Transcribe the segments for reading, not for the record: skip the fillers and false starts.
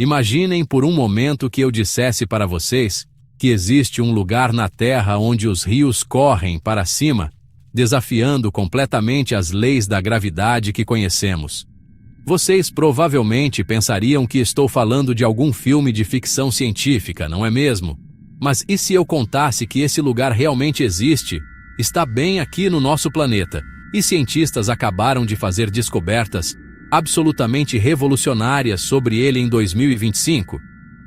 Imaginem por um momento que eu dissesse para vocês que existe um lugar na Terra onde os rios correm para cima, desafiando completamente as leis da gravidade que conhecemos. Vocês provavelmente pensariam que estou falando de algum filme de ficção científica, não é mesmo? Mas e se eu contasse que esse lugar realmente existe, está bem aqui no nosso planeta, e cientistas acabaram de fazer descobertas absolutamente revolucionárias sobre ele em 2025?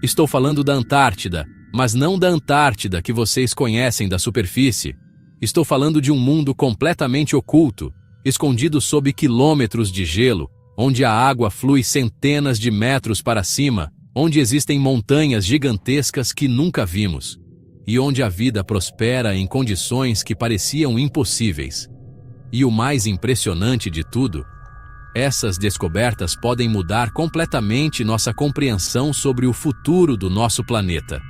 Estou falando da Antártida, mas não da Antártida que vocês conhecem da superfície. Estou falando de um mundo completamente oculto, escondido sob quilômetros de gelo, onde a água flui centenas de metros para cima, onde existem montanhas gigantescas que nunca vimos, e onde a vida prospera em condições que pareciam impossíveis. E o mais impressionante de tudo, essas descobertas podem mudar completamente nossa compreensão sobre o futuro do nosso planeta.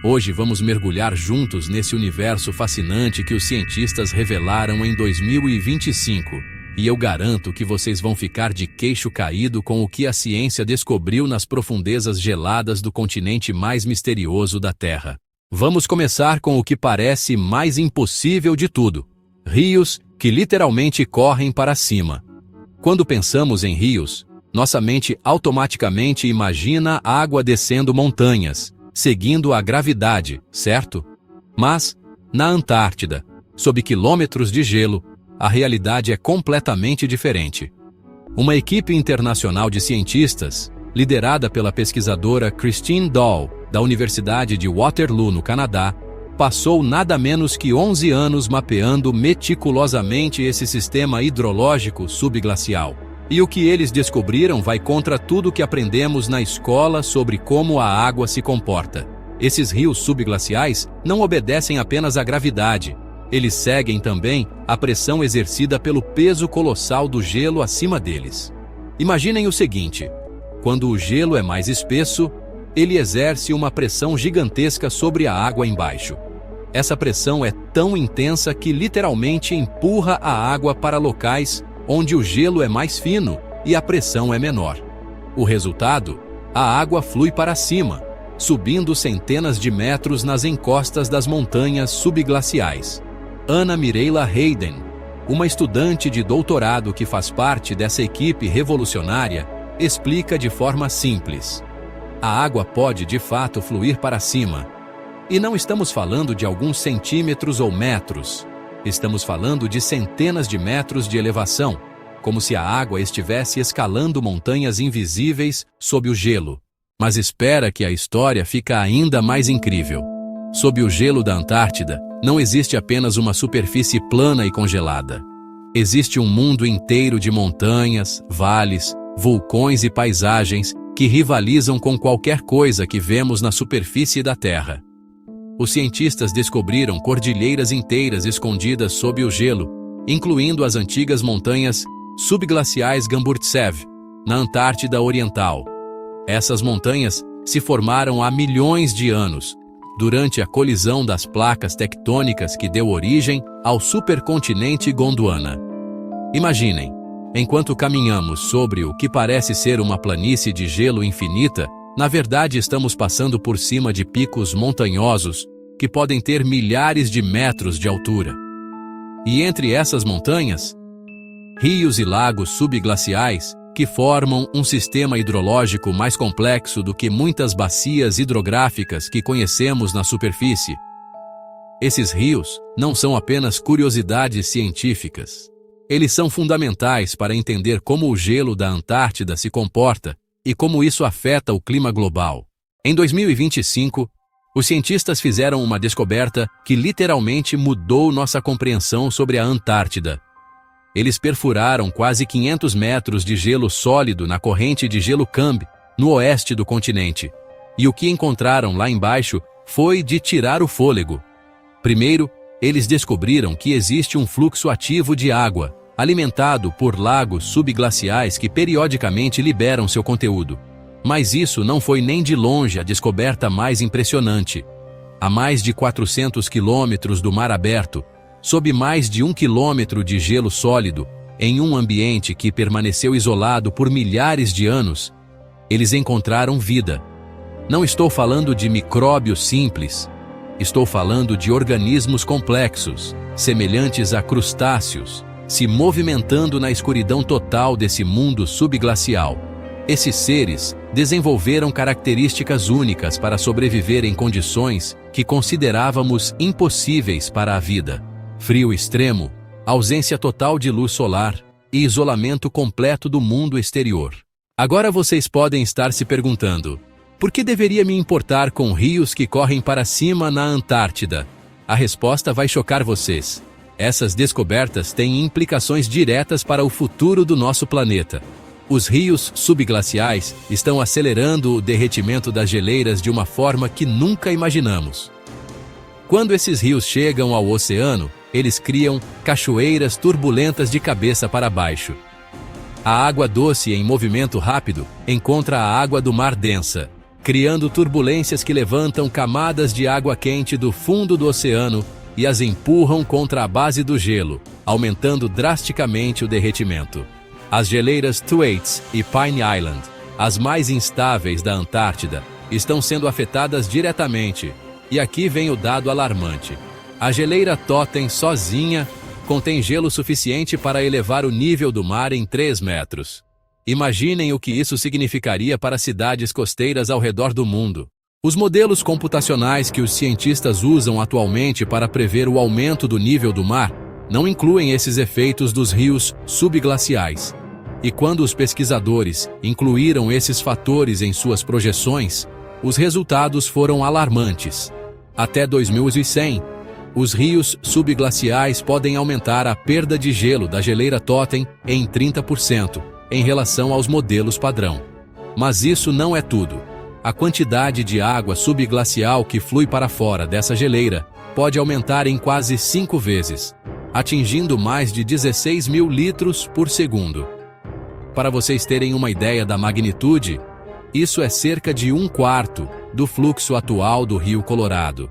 Hoje vamos mergulhar juntos nesse universo fascinante que os cientistas revelaram em 2025, e eu garanto que vocês vão ficar de queixo caído com o que a ciência descobriu nas profundezas geladas do continente mais misterioso da Terra. Vamos começar com o que parece mais impossível de tudo: rios que literalmente correm para cima. Quando pensamos em rios, nossa mente automaticamente imagina água descendo montanhas, seguindo a gravidade, certo? Mas, na Antártida, sob quilômetros de gelo, a realidade é completamente diferente. Uma equipe internacional de cientistas, liderada pela pesquisadora Christine Dahl, da Universidade de Waterloo, no Canadá, passou nada menos que 11 anos mapeando meticulosamente esse sistema hidrológico subglacial. E o que eles descobriram vai contra tudo que aprendemos na escola sobre como a água se comporta. Esses rios subglaciais não obedecem apenas à gravidade. Eles seguem também a pressão exercida pelo peso colossal do gelo acima deles. Imaginem o seguinte: quando o gelo é mais espesso, ele exerce uma pressão gigantesca sobre a água embaixo. Essa pressão é tão intensa que literalmente empurra a água para locais onde o gelo é mais fino e a pressão é menor. O resultado? A água flui para cima, subindo centenas de metros nas encostas das montanhas subglaciais. Ana Mireilla Hayden, uma estudante de doutorado que faz parte dessa equipe revolucionária, explica de forma simples: a água pode de fato fluir para cima. E não estamos falando de alguns centímetros ou metros. Estamos falando de centenas de metros de elevação, como se a água estivesse escalando montanhas invisíveis sob o gelo. Mas espera que a história fica ainda mais incrível. Sob o gelo da Antártida, não existe apenas uma superfície plana e congelada. Existe um mundo inteiro de montanhas, vales, vulcões e paisagens que rivalizam com qualquer coisa que vemos na superfície da Terra. Os cientistas descobriram cordilheiras inteiras escondidas sob o gelo, incluindo as antigas montanhas subglaciais Gamburtsev, na Antártida Oriental. Essas montanhas se formaram há milhões de anos, durante a colisão das placas tectônicas que deu origem ao supercontinente Gondwana. Imaginem, enquanto caminhamos sobre o que parece ser uma planície de gelo infinita, na verdade estamos passando por cima de picos montanhosos que podem ter milhares de metros de altura. E entre essas montanhas, rios e lagos subglaciais que formam um sistema hidrológico mais complexo do que muitas bacias hidrográficas que conhecemos na superfície. Esses rios não são apenas curiosidades científicas. Eles são fundamentais para entender como o gelo da Antártida se comporta e como isso afeta o clima global. Em 2025, os cientistas fizeram uma descoberta que literalmente mudou nossa compreensão sobre a Antártida. Eles perfuraram quase 500 metros de gelo sólido na corrente de gelo Camb, no oeste do continente. E o que encontraram lá embaixo foi de tirar o fôlego. Primeiro, eles descobriram que existe um fluxo ativo de água, alimentado por lagos subglaciais que periodicamente liberam seu conteúdo. Mas isso não foi nem de longe a descoberta mais impressionante. A mais de 400 quilômetros do mar aberto, sob mais de 1 quilômetro de gelo sólido, em um ambiente que permaneceu isolado por milhares de anos, eles encontraram vida. Não estou falando de micróbios simples. Estou falando de organismos complexos, semelhantes a crustáceos, se movimentando na escuridão total desse mundo subglacial. Esses seres desenvolveram características únicas para sobreviver em condições que considerávamos impossíveis para a vida: frio extremo, ausência total de luz solar e isolamento completo do mundo exterior. Agora vocês podem estar se perguntando: por que deveria me importar com rios que correm para cima na Antártida? A resposta vai chocar vocês. Essas descobertas têm implicações diretas para o futuro do nosso planeta. Os rios subglaciais estão acelerando o derretimento das geleiras de uma forma que nunca imaginamos. Quando esses rios chegam ao oceano, eles criam cachoeiras turbulentas de cabeça para baixo. A água doce em movimento rápido encontra a água do mar densa, criando turbulências que levantam camadas de água quente do fundo do oceano e as empurram contra a base do gelo, aumentando drasticamente o derretimento. As geleiras Thwaites e Pine Island, as mais instáveis da Antártida, estão sendo afetadas diretamente. E aqui vem o dado alarmante. A geleira Totem sozinha contém gelo suficiente para elevar o nível do mar em 3 metros. Imaginem o que isso significaria para cidades costeiras ao redor do mundo. Os modelos computacionais que os cientistas usam atualmente para prever o aumento do nível do mar não incluem esses efeitos dos rios subglaciais. E quando os pesquisadores incluíram esses fatores em suas projeções, os resultados foram alarmantes. Até 2100, os rios subglaciais podem aumentar a perda de gelo da geleira Totem em 30%, em relação aos modelos padrão. Mas isso não é tudo. A quantidade de água subglacial que flui para fora dessa geleira pode aumentar em quase 5 vezes, atingindo mais de 16 mil litros por segundo. Para vocês terem uma ideia da magnitude, isso é cerca de 1/4 do fluxo atual do Rio Colorado.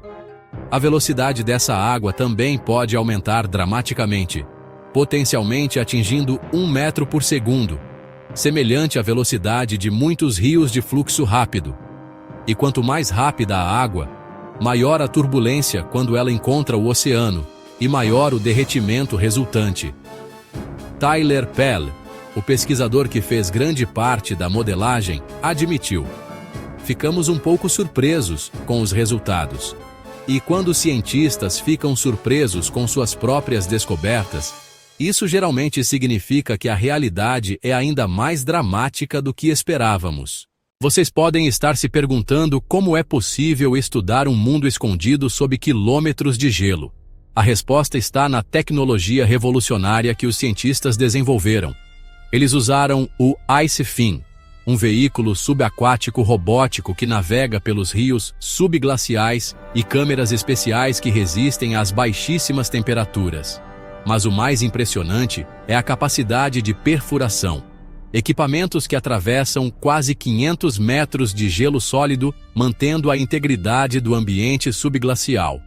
A velocidade dessa água também pode aumentar dramaticamente, potencialmente atingindo 1 metro por segundo, semelhante à velocidade de muitos rios de fluxo rápido. E quanto mais rápida a água, maior a turbulência quando ela encontra o oceano e maior o derretimento resultante. Tyler Pell, o pesquisador que fez grande parte da modelagem, admitiu: ficamos um pouco surpresos com os resultados. E quando os cientistas ficam surpresos com suas próprias descobertas, isso geralmente significa que a realidade é ainda mais dramática do que esperávamos. Vocês podem estar se perguntando como é possível estudar um mundo escondido sob quilômetros de gelo. A resposta está na tecnologia revolucionária que os cientistas desenvolveram. Eles usaram o IceFin, um veículo subaquático robótico que navega pelos rios subglaciais, e câmeras especiais que resistem às baixíssimas temperaturas. Mas o mais impressionante é a capacidade de perfuração. Equipamentos que atravessam quase 500 metros de gelo sólido, mantendo a integridade do ambiente subglacial.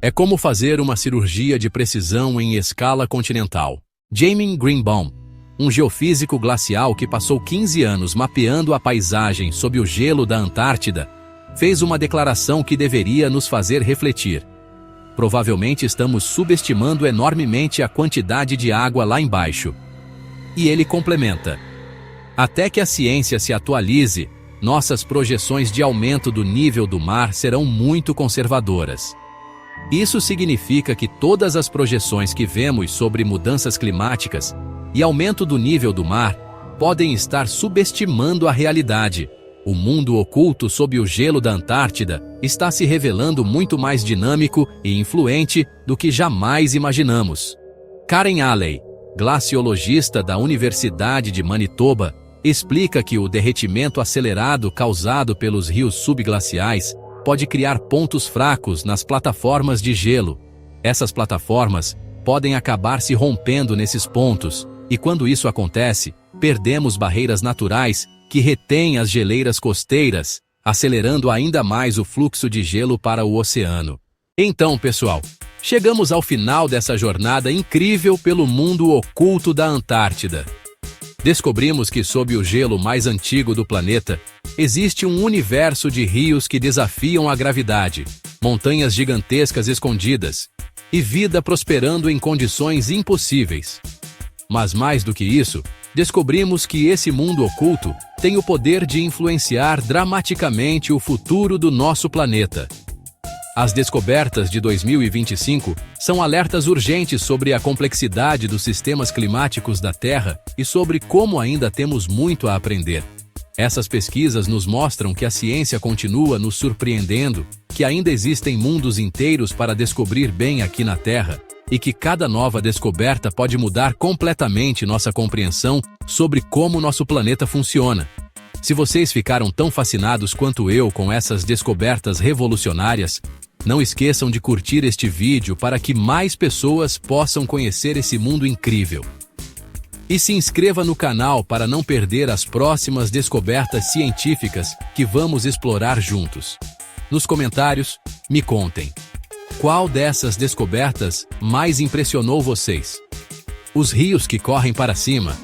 É como fazer uma cirurgia de precisão em escala continental. Jamie Greenbaum, um geofísico glacial que passou 15 anos mapeando a paisagem sob o gelo da Antártida, fez uma declaração que deveria nos fazer refletir. Provavelmente estamos subestimando enormemente a quantidade de água lá embaixo. E ele complementa: até que a ciência se atualize, nossas projeções de aumento do nível do mar serão muito conservadoras. Isso significa que todas as projeções que vemos sobre mudanças climáticas e aumento do nível do mar podem estar subestimando a realidade. O mundo oculto sob o gelo da Antártida está se revelando muito mais dinâmico e influente do que jamais imaginamos. Karen Alley, glaciologista da Universidade de Manitoba, explica que o derretimento acelerado causado pelos rios subglaciais pode criar pontos fracos nas plataformas de gelo. Essas plataformas podem acabar se rompendo nesses pontos, e quando isso acontece, perdemos barreiras naturais que retêm as geleiras costeiras, acelerando ainda mais o fluxo de gelo para o oceano. Então, pessoal, chegamos ao final dessa jornada incrível pelo mundo oculto da Antártida. Descobrimos que sob o gelo mais antigo do planeta, existe um universo de rios que desafiam a gravidade, montanhas gigantescas escondidas e vida prosperando em condições impossíveis. Mas mais do que isso, descobrimos que esse mundo oculto tem o poder de influenciar dramaticamente o futuro do nosso planeta. As descobertas de 2025 são alertas urgentes sobre a complexidade dos sistemas climáticos da Terra e sobre como ainda temos muito a aprender. Essas pesquisas nos mostram que a ciência continua nos surpreendendo, que ainda existem mundos inteiros para descobrir bem aqui na Terra, e que cada nova descoberta pode mudar completamente nossa compreensão sobre como nosso planeta funciona. Se vocês ficaram tão fascinados quanto eu com essas descobertas revolucionárias, não esqueçam de curtir este vídeo para que mais pessoas possam conhecer esse mundo incrível. E se inscreva no canal para não perder as próximas descobertas científicas que vamos explorar juntos. Nos comentários, me contem. Qual dessas descobertas mais impressionou vocês? Os rios que correm para cima?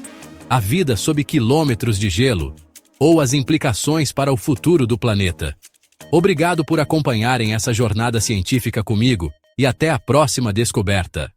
A vida sob quilômetros de gelo? Ou as implicações para o futuro do planeta? Obrigado por acompanharem essa jornada científica comigo e até a próxima descoberta.